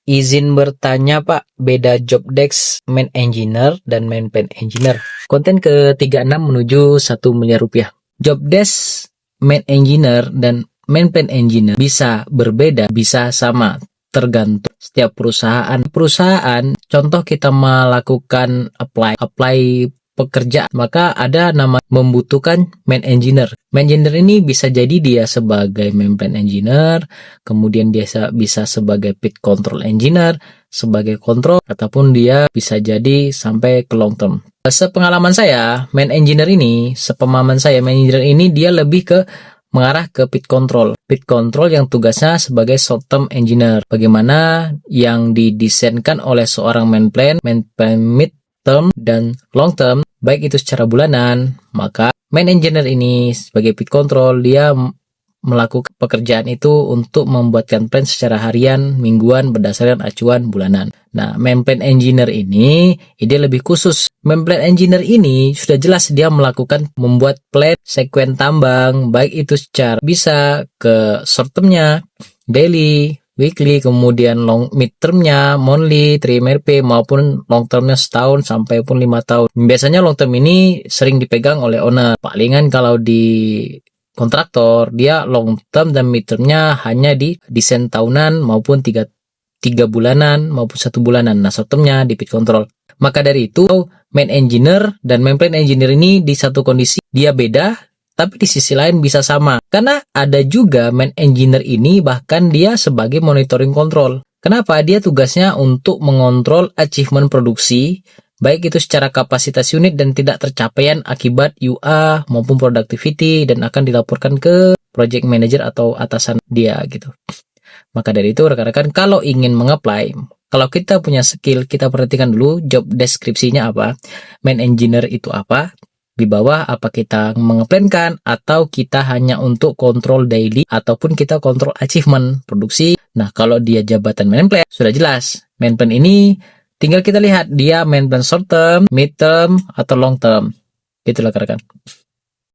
Izin bertanya Pak, beda job desk main engineer dan main plan engineer. Konten ke-36 menuju 1 miliar rupiah. Job desk main engineer dan main plan engineer bisa berbeda, bisa sama, tergantung setiap perusahaan. Perusahaan, contoh kita melakukan apply pekerjaan, maka ada nama membutuhkan main engineer. Main engineer ini bisa jadi dia sebagai main plan engineer, kemudian dia bisa sebagai pit control engineer, sebagai kontrol, ataupun dia bisa jadi sampai ke long term. Sepengalaman saya, main engineer ini, sepemahaman saya, main engineer ini dia lebih ke mengarah ke pit control. Pit control yang tugasnya sebagai short term engineer. Bagaimana yang didesainkan oleh seorang main plan mid term dan long term, baik itu secara bulanan, maka main engineer ini sebagai pit control, dia melakukan pekerjaan itu untuk membuatkan plan secara harian, mingguan, berdasarkan acuan bulanan. Nah, main plan engineer ini ide lebih khusus. Main plan engineer ini sudah jelas dia membuat plan sekuen tambang, baik itu secara bisa ke short termnya, daily, weekly, kemudian long mid termnya, monthly, trimester, maupun long termnya setahun sampai pun 5 tahun. Biasanya long term ini sering dipegang oleh owner. Palingan kalau di kontraktor, dia long term dan mid termnya hanya di desain tahunan maupun 3 bulanan maupun 1 bulanan. Nah, short termnya di pit control. Maka dari itu, main engineer dan main plan engineer ini di satu kondisi dia beda, tapi di sisi lain bisa sama. Karena ada juga main engineer ini bahkan dia sebagai monitoring control. Kenapa? Dia tugasnya untuk mengontrol achievement produksi, baik itu secara kapasitas unit dan tidak tercapaian akibat UA maupun productivity, dan akan dilaporkan ke project manager atau atasan dia gitu. Maka dari itu rekan-rekan, kalau ingin mengapply, kalau kita punya skill, kita perhatikan dulu job deskripsinya apa, main engineer itu apa, di bawah apa kita mengeplankan atau kita hanya untuk kontrol daily ataupun kita kontrol achievement produksi. Nah, kalau dia jabatan main plan sudah jelas. Main plan ini tinggal kita lihat dia main plan short term, mid term atau long term. Itulah rekan-rekan.